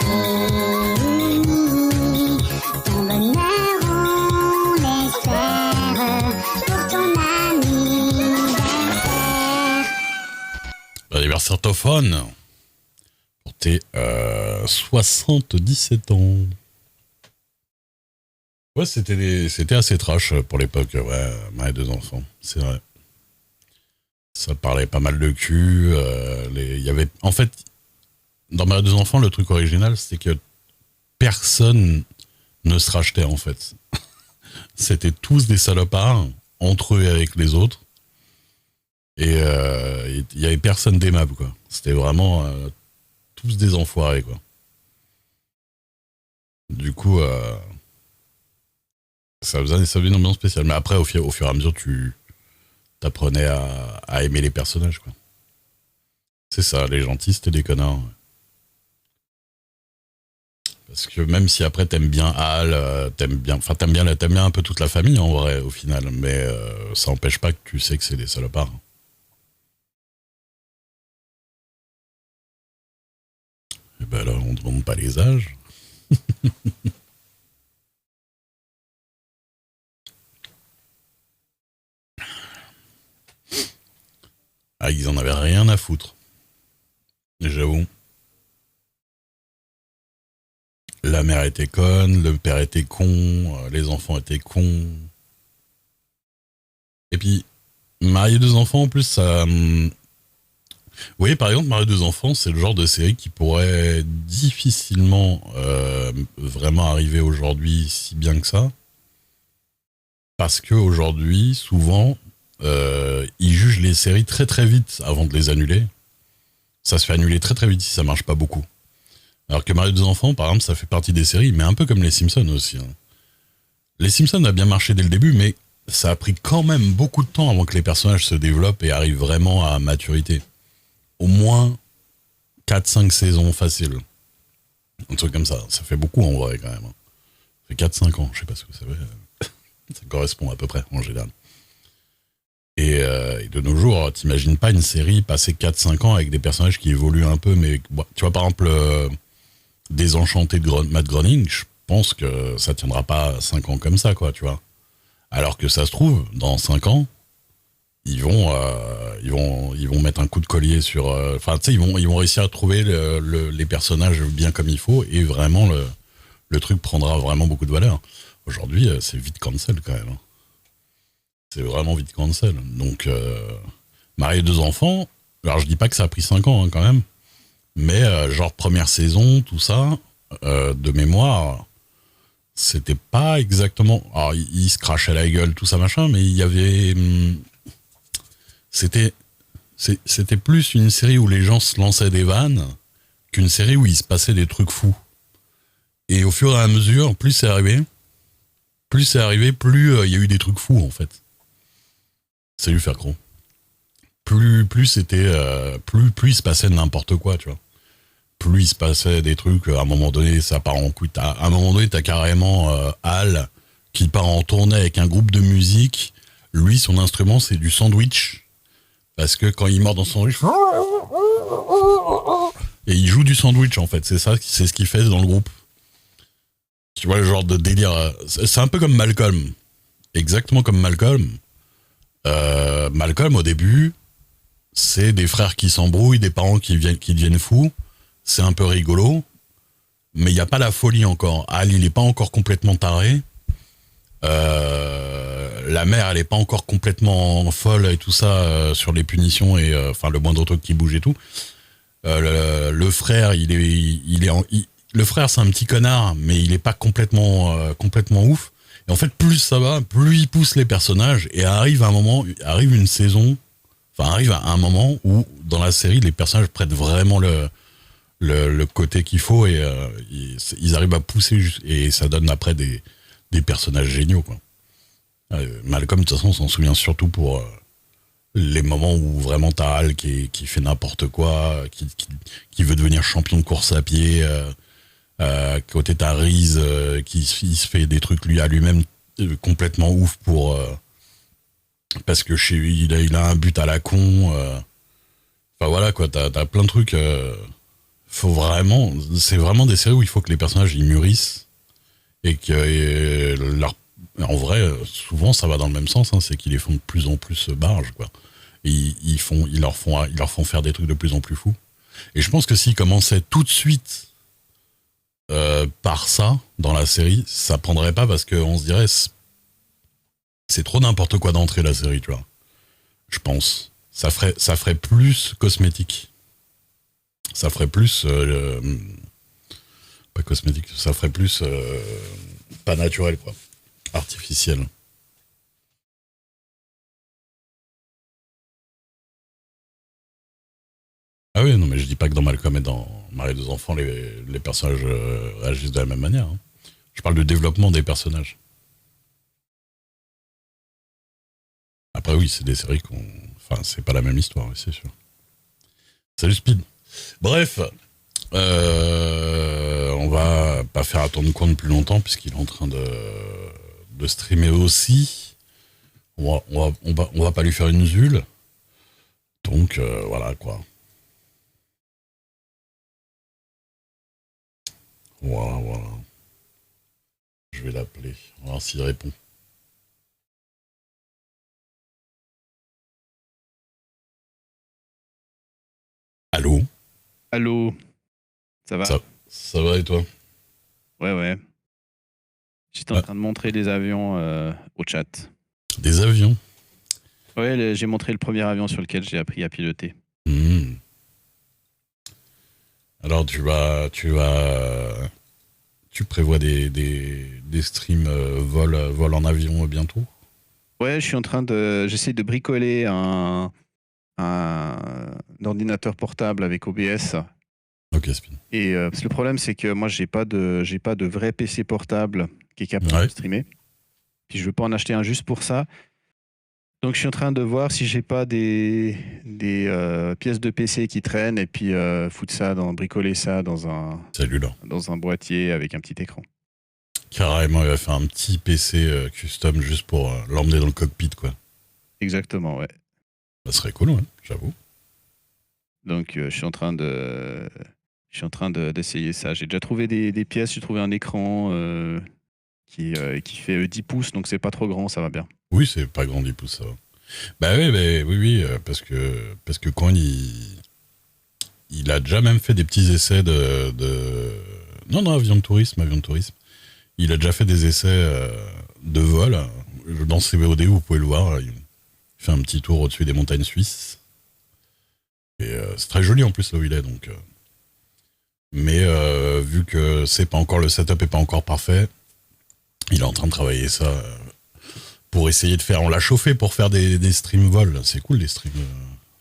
réunis. Ton bonheur, on l'espère pour ton anniversaire. Anniversaire Tophone pour tes 77 ans. Ouais, c'était assez trash pour l'époque, ouais, Marie et deux enfants, c'est vrai. Ça parlait pas mal de cul, il y avait, en fait, dans Marie et deux enfants, le truc original, c'est que personne ne se rachetait, en fait. C'était tous des salopards, entre eux et avec les autres, et il y avait personne d'aimable, quoi. C'était vraiment tous des enfoirés, quoi. Du coup, ça faisait une ambiance spéciale. Mais après, au fur et à mesure, tu t'apprenais à aimer les personnages, quoi. C'est ça, les gentils, c'était des connards. Parce que même si après t'aimes bien Al, t'aimes bien un peu toute la famille en vrai, au final. Mais ça n'empêche pas que tu sais que c'est des salopards. Et ben là, on ne demande pas les âges. Ah, ils en avaient rien à foutre. J'avoue. La mère était conne, le père était con, les enfants étaient cons. Et puis, marier deux enfants, en plus, ça... Vous voyez, par exemple, marier deux enfants, c'est le genre de série qui pourrait difficilement vraiment arriver aujourd'hui si bien que ça. Parce qu'aujourd'hui, souvent, ils jugent les séries très très vite avant de les annuler. Ça se fait annuler très très vite si ça marche pas beaucoup. Alors que Marier deux enfants, par exemple, ça fait partie des séries, mais un peu comme les Simpsons aussi. Hein. Les Simpsons a bien marché dès le début, mais ça a pris quand même beaucoup de temps avant que les personnages se développent et arrivent vraiment à maturité. Au moins 4-5 saisons faciles. Un truc comme ça. Ça fait beaucoup en vrai quand même. Ça fait 4-5 ans, je sais pas ce que ça veut. Ça correspond à peu près en général. Et de nos jours, t'imagines pas une série passer 4-5 ans avec des personnages qui évoluent un peu, mais bon, tu vois par exemple Désenchanté de Matt Groening, je pense que ça tiendra pas 5 ans comme ça, quoi, tu vois. Alors que ça se trouve, dans 5 ans, ils vont mettre un coup de collier sur... Enfin, tu sais, ils vont réussir à trouver les personnages bien comme il faut, et vraiment, le truc prendra vraiment beaucoup de valeur. Aujourd'hui, c'est vite cancel, quand même. C'est vraiment vite cancel. Donc, marier deux enfants, alors je dis pas que ça a pris 5 ans, hein, quand même, mais genre première saison, tout ça, de mémoire, c'était pas exactement... Alors, il se crachait la gueule, tout ça, machin, mais il y avait... C'était plus une série où les gens se lançaient des vannes qu'une série où il se passait des trucs fous. Et au fur et à mesure, plus c'est arrivé, plus il y a eu des trucs fous, en fait. Salut Fercron. Plus c'était... plus il se passait n'importe quoi, tu vois. Plus il se passait des trucs, à un moment donné, ça part en couille. À un moment donné, t'as carrément Al qui part en tournée avec un groupe de musique. Lui, son instrument, c'est du sandwich. Parce que quand il mord dans son sandwich... Et il joue du sandwich, en fait. C'est ça, c'est ce qu'il fait dans le groupe. Tu vois, le genre de délire... C'est un peu comme Malcolm. Exactement comme Malcolm. Malcolm, au début, c'est des frères qui s'embrouillent, des parents qui deviennent fous. C'est un peu rigolo, mais il n'y a pas la folie encore. Al, il n'est pas encore complètement taré. La mère, elle n'est pas encore complètement folle et tout ça sur les punitions et enfin le moindre truc qui bouge et tout. Le frère, le frère, c'est un petit connard, mais il n'est pas complètement ouf. Et en fait, plus ça va, plus il pousse les personnages et arrive un moment où dans la série, les personnages prêtent vraiment le côté qu'il faut et ils arrivent à pousser et ça donne après des personnages géniaux, quoi. Malcolm, de toute façon, on s'en souvient surtout pour les moments où vraiment t'as Al qui fait n'importe quoi, qui veut devenir champion de course à pied. Côté t'as Reese qui se fait des trucs lui à lui-même complètement ouf parce que chez lui il a un but à la con. Enfin voilà quoi, t'as plein de trucs. c'est vraiment des séries où il faut que les personnages ils mûrissent et que en vrai, souvent ça va dans le même sens, hein, c'est qu'ils les font de plus en plus barges, quoi. Et ils leur font faire des trucs de plus en plus fous. Et je pense que s'ils commençaient tout de suite par ça dans la série, ça prendrait pas parce qu'on se dirait c'est trop n'importe quoi d'entrer la série, tu vois. Je pense. Ça ferait plus cosmétique. Ça ferait plus pas cosmétique, ça ferait plus pas naturel, quoi. Artificiel. Ah oui, non, mais je dis pas que dans Malcolm et dans Marie et deux enfants, les personnages réagissent de la même manière, hein. Je parle de développement des personnages. Après, oui, c'est des séries qu'on. Enfin, c'est pas la même histoire, oui, c'est sûr. Salut Speed. Bref, on va pas faire attendre Quant plus longtemps, puisqu'il est en train de streamer aussi. On va pas lui faire une zule. Donc, voilà, quoi. Voilà. Je vais l'appeler. On va voir s'il répond. Allô? Allô, ça va? Ça va et toi? Ouais. J'étais en train de montrer des avions au chat. Des avions? Ouais, j'ai montré le premier avion sur lequel j'ai appris à piloter. Alors tu prévois des streams vol en avion bientôt? Ouais, j'essaie de bricoler un ordinateur portable avec OBS. Ok, Spin. Et parce que le problème, c'est que moi, j'ai pas de vrai PC portable qui est capable de streamer. Puis je veux pas en acheter un juste pour ça. Donc je suis en train de voir si j'ai pas des pièces de PC qui traînent et puis bricoler ça dans un boîtier avec un petit écran. Carrément, il va faire un petit PC custom juste pour l'emmener dans le cockpit, quoi. Exactement, ouais. Ça serait cool, ouais, j'avoue. Donc je suis en train d'essayer ça. J'ai déjà trouvé des pièces, j'ai trouvé un écran qui fait 10 pouces, donc c'est pas trop grand, ça va bien. Oui, c'est pas grand 10 pouces, ça va. Oui, parce que quand il a déjà même fait des petits essais Non, avion de tourisme. Il a déjà fait des essais de vol. Dans CVOD, vous pouvez le voir, il fait un petit tour au-dessus des montagnes suisses. Et c'est très joli en plus là où il est, donc. Mais vu que le setup est pas encore parfait, il est en train de travailler ça pour essayer de faire. On l'a chauffé pour faire des streams vol. C'est cool les streams.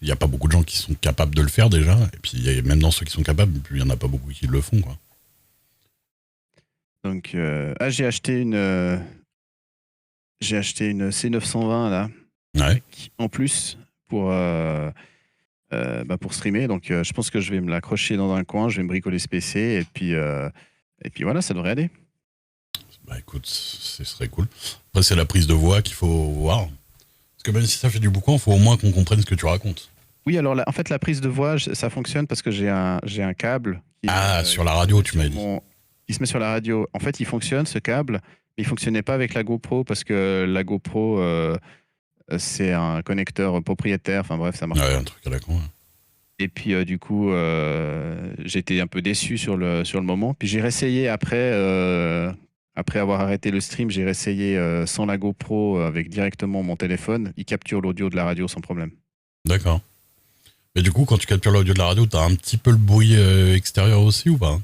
Il n'y a pas beaucoup de gens qui sont capables de le faire déjà. Et puis même dans ceux qui sont capables, il n'y en a pas beaucoup qui le font, quoi. Donc j'ai acheté une C920 là. Ouais. En plus pour streamer. Donc je pense que je vais me l'accrocher dans un coin, je vais me bricoler ce PC et puis voilà, ça devrait aller. Bah écoute, ce serait cool. Après, c'est la prise de voix qu'il faut voir. Parce que même si ça fait du boucan, il faut au moins qu'on comprenne ce que tu racontes. Oui, alors en fait, la prise de voix, ça fonctionne parce que j'ai un câble. Sur la radio, tu m'as dit. Il se met sur la radio. En fait, il fonctionne, ce câble, mais il ne fonctionnait pas avec la GoPro parce que la GoPro, c'est un connecteur propriétaire. Enfin bref, ça marche. Ouais, un truc à la con. Ouais. Et puis, du coup, j'étais un peu déçu sur le moment. Puis j'ai réessayé après avoir arrêté le stream, j'ai réessayé sans la GoPro avec directement mon téléphone. Il capture l'audio de la radio sans problème. D'accord. Mais du coup, quand tu captures l'audio de la radio, t'as un petit peu le bruit extérieur aussi ou pas?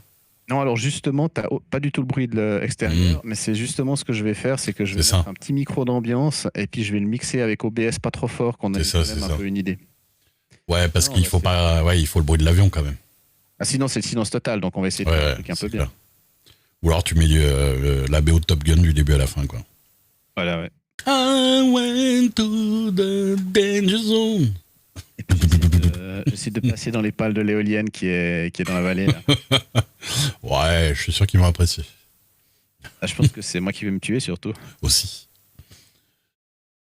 Non, alors justement, t'as pas du tout le bruit de l'extérieur, mais c'est justement ce que je vais faire, c'est que je vais mettre un petit micro d'ambiance et puis je vais le mixer avec OBS pas trop fort, qu'on ait un peu une idée. Ouais, parce qu'il faut pas, il faut le bruit de l'avion quand même. Ah sinon c'est le silence total, donc on va essayer de faire un truc un peu bien. Ou alors tu mets la BO de Top Gun du début à la fin, quoi. Voilà, ouais. I went to the danger zone. Et puis j'essaie de passer dans les pales de l'éolienne qui est dans la vallée. Là. Ouais, je suis sûr qu'ils vont apprécier. Ah, je pense que c'est moi qui vais me tuer surtout. Aussi.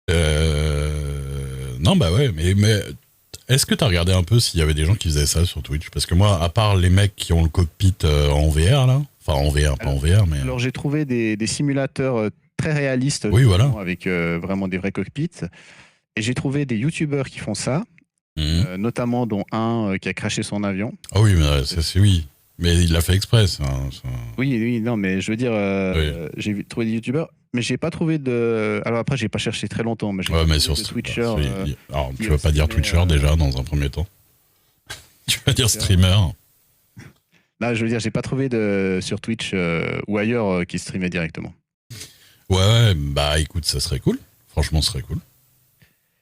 Non, bah ouais, mais Est-ce que t'as regardé un peu s'il y avait des gens qui faisaient ça sur Twitch? Parce que moi, à part les mecs qui ont le cockpit en VR, là, enfin en VR, pas en VR, mais... Alors j'ai trouvé des simulateurs très réalistes, Oui, voilà. avec vraiment des vrais cockpits. Et j'ai trouvé des youtubeurs qui font ça, notamment dont un qui a crashé son avion. Ah oui, mais c'est oui. Mais il l'a fait exprès, ça. Oui, non, mais je veux dire, j'ai trouvé des youtubeurs, mais j'ai pas trouvé de. Alors après, j'ai pas cherché très longtemps, mais j'ai Ouais, mais trouvé sur de Twitcher. Alors, tu vas pas dire Twitcher déjà dans un premier temps. Tu vas dire streamer. Là, je veux dire, j'ai pas trouvé sur Twitch ou ailleurs qui streamait directement. Ouais, bah écoute, ça serait cool. Franchement, ce serait cool.